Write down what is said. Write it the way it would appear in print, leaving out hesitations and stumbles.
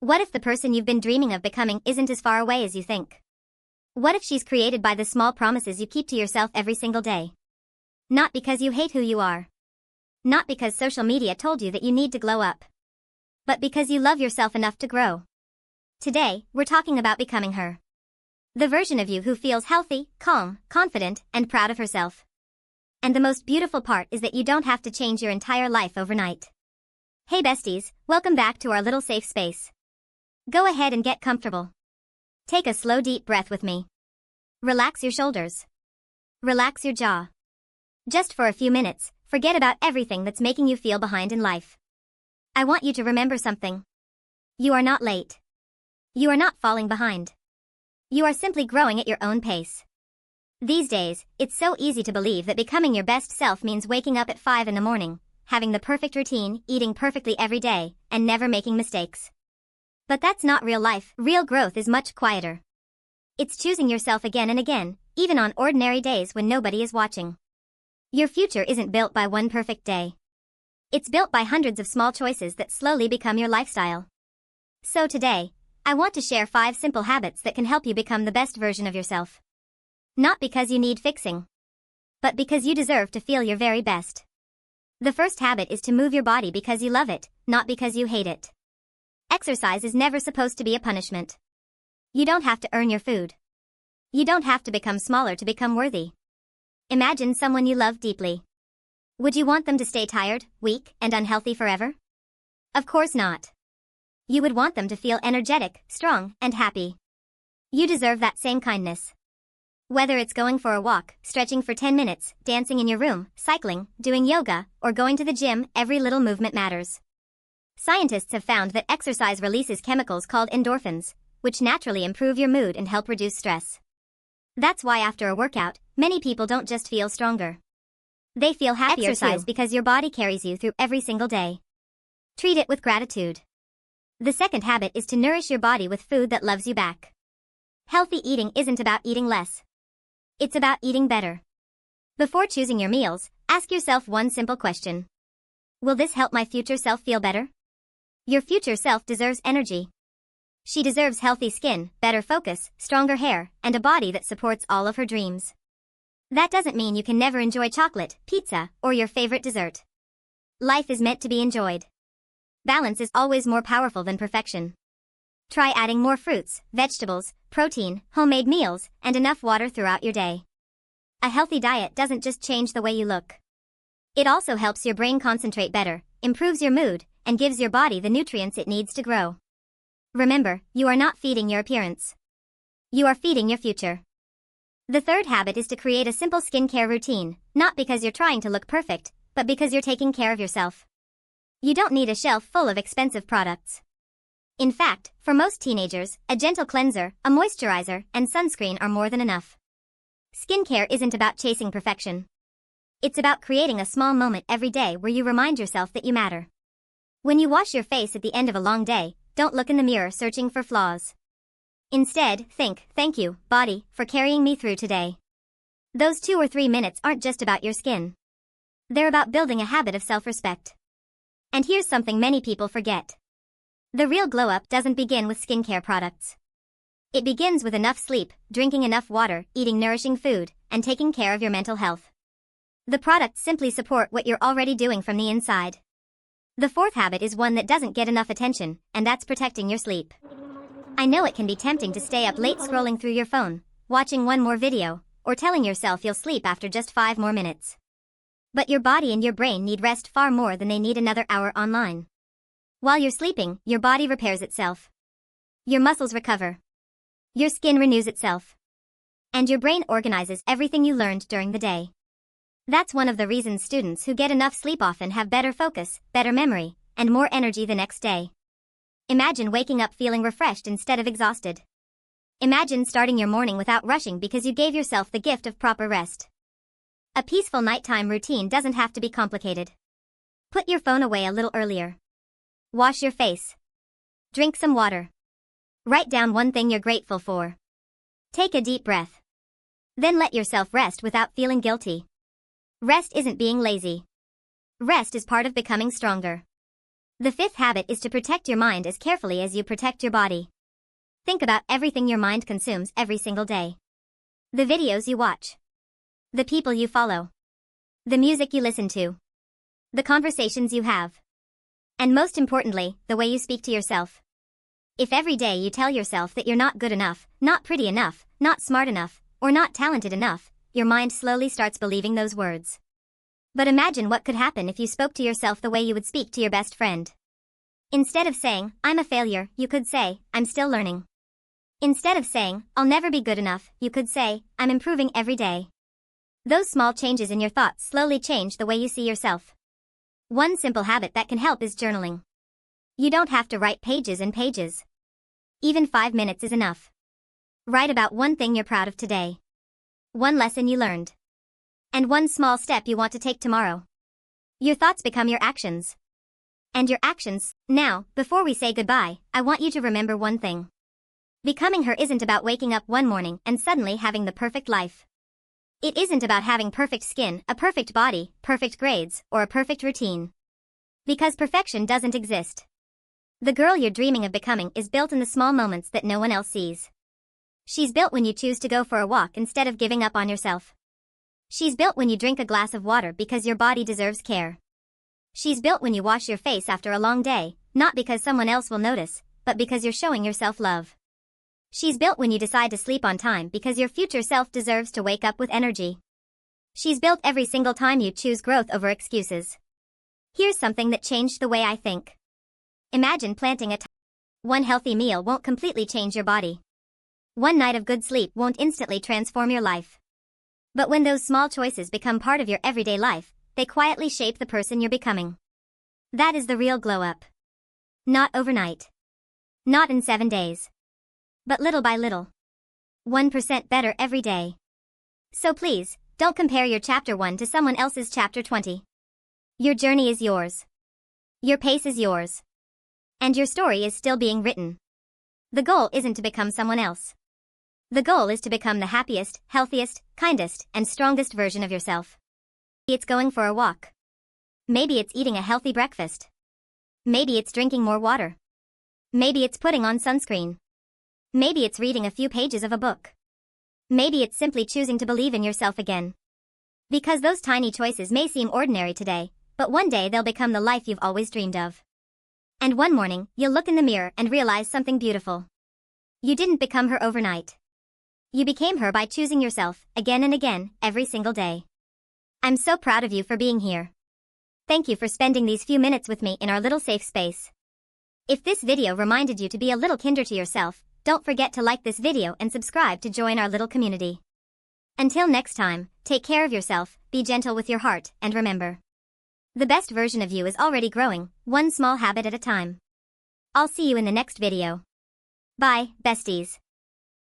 What if the person you've been dreaming of becoming isn't as far away as you think? What if she's created by the small promises you keep to yourself every single day? Not because you hate who you are. Not because social media told you that you need to glow up. But because you love yourself enough to grow. Today, we're talking about becoming her. The version of you who feels healthy, calm, confident, and proud of herself. And the most beautiful part is that you don't have to change your entire life overnight. Hey besties, welcome back to our little safe space. Go ahead and get comfortable. Take a slow deep breath with me. Relax your shoulders. Relax your jaw. Just for a few minutes, forget about everything that's making you feel behind in life. I want you to remember something. You are not late. You are not falling behind. You are simply growing at your own pace. These days, it's so easy to believe that becoming your best self means waking up at 5 in the morning, having the perfect routine, eating perfectly every day, and never making mistakes. But that's not real life. Real growth is much quieter. It's choosing yourself again and again, even on ordinary days when nobody is watching. Your future isn't built by one perfect day. It's built by hundreds of small choices that slowly become your lifestyle. So today, I want to share 5 simple habits that can help you become the best version of yourself. Not because you need fixing, but because you deserve to feel your very best. The first habit is to move your body because you love it, not because you hate it. Exercise is never supposed to be a punishment. You don't have to earn your food. You don't have to become smaller to become worthy. Imagine someone you love deeply. Would you want them to stay tired, weak, and unhealthy forever? Of course not. You would want them to feel energetic, strong, and happy. You deserve that same kindness. Whether it's going for a walk, stretching for 10 minutes, dancing in your room, cycling, doing yoga, or going to the gym, every little movement matters. Scientists have found that exercise releases chemicals called endorphins, which naturally improve your mood and help reduce stress. That's why after a workout, many people don't just feel stronger. They feel happier too, because your body carries you through every single day. Treat it with gratitude. The second habit is to nourish your body with food that loves you back. Healthy eating isn't about eating less. It's about eating better. Before choosing your meals, ask yourself one simple question. Will this help my future self feel better? Your future self deserves energy. She deserves healthy skin, better focus, stronger hair, and a body that supports all of her dreams. That doesn't mean you can never enjoy chocolate, pizza, or your favorite dessert. Life is meant to be enjoyed. Balance is always more powerful than perfection. Try adding more fruits, vegetables, protein, homemade meals, and enough water throughout your day. A healthy diet doesn't just change the way you look. It also helps your brain concentrate better, improves your mood, and gives your body the nutrients it needs to grow. Remember, you are not feeding your appearance. You are feeding your future. The third habit is to create a simple skincare routine, not because you're trying to look perfect, but because you're taking care of yourself. You don't need a shelf full of expensive products. In fact, for most teenagers, a gentle cleanser, a moisturizer, and sunscreen are more than enough. Skincare isn't about chasing perfection. It's about creating a small moment every day where you remind yourself that you matter. When you wash your face at the end of a long day, don't look in the mirror searching for flaws. Instead, think, thank you, body, for carrying me through today. Those 2 or 3 minutes aren't just about your skin. They're about building a habit of self-respect. And here's something many people forget. The real glow-up doesn't begin with skincare products. It begins with enough sleep, drinking enough water, eating nourishing food, and taking care of your mental health. The products simply support what you're already doing from the inside. The fourth habit is one that doesn't get enough attention, and that's protecting your sleep. I know it can be tempting to stay up late scrolling through your phone, watching one more video, or telling yourself you'll sleep after just 5 more minutes. But your body and your brain need rest far more than they need another hour online. While you're sleeping, your body repairs itself. Your muscles recover. Your skin renews itself. And your brain organizes everything you learned during the day. That's one of the reasons students who get enough sleep often have better focus, better memory, and more energy the next day. Imagine waking up feeling refreshed instead of exhausted. Imagine starting your morning without rushing because you gave yourself the gift of proper rest. A peaceful nighttime routine doesn't have to be complicated. Put your phone away a little earlier. Wash your face. Drink some water. Write down one thing you're grateful for. Take a deep breath. Then let yourself rest without feeling guilty. Rest isn't being lazy. Rest is part of becoming stronger. The fifth habit is to protect your mind as carefully as you protect your body. Think about everything your mind consumes every single day. The videos you watch. The people you follow. The music you listen to. The conversations you have. And most importantly, the way you speak to yourself. If every day you tell yourself that you're not good enough, not pretty enough, not smart enough, or not talented enough, your mind slowly starts believing those words. But imagine what could happen if you spoke to yourself the way you would speak to your best friend. Instead of saying, I'm a failure, you could say, I'm still learning. Instead of saying, I'll never be good enough, you could say, I'm improving every day. Those small changes in your thoughts slowly change the way you see yourself. One simple habit that can help is journaling. You don't have to write pages and pages. Even 5 minutes is enough. Write about one thing you're proud of today. One lesson you learned. And one small step you want to take tomorrow. Your thoughts become your actions. And your actions. Now, before we say goodbye, I want you to remember one thing. Becoming her isn't about waking up one morning and suddenly having the perfect life. It isn't about having perfect skin, a perfect body, perfect grades, or a perfect routine. Because perfection doesn't exist. The girl you're dreaming of becoming is built in the small moments that no one else sees. She's built when you choose to go for a walk instead of giving up on yourself. She's built when you drink a glass of water because your body deserves care. She's built when you wash your face after a long day, not because someone else will notice, but because you're showing yourself love. She's built when you decide to sleep on time because your future self deserves to wake up with energy. She's built every single time you choose growth over excuses. Here's something that changed the way I think. Imagine planting a one healthy meal won't completely change your body. One night of good sleep won't instantly transform your life. But when those small choices become part of your everyday life, they quietly shape the person you're becoming. That is the real glow up. Not overnight. Not in 7 days. But little by little. 1% better every day. So please, don't compare your chapter 1 to someone else's chapter 20. Your journey is yours. Your pace is yours. And your story is still being written. The goal isn't to become someone else. The goal is to become the happiest, healthiest, kindest, and strongest version of yourself. Maybe it's going for a walk. Maybe it's eating a healthy breakfast. Maybe it's drinking more water. Maybe it's putting on sunscreen. Maybe it's reading a few pages of a book. Maybe it's simply choosing to believe in yourself again. Because those tiny choices may seem ordinary today, but one day they'll become the life you've always dreamed of. And one morning, you'll look in the mirror and realize something beautiful. You didn't become her overnight. You became her by choosing yourself, again and again, every single day. I'm so proud of you for being here. Thank you for spending these few minutes with me in our little safe space. If this video reminded you to be a little kinder to yourself, don't forget to like this video and subscribe to join our little community. Until next time, take care of yourself, be gentle with your heart, and remember. The best version of you is already growing, one small habit at a time. I'll see you in the next video. Bye, besties.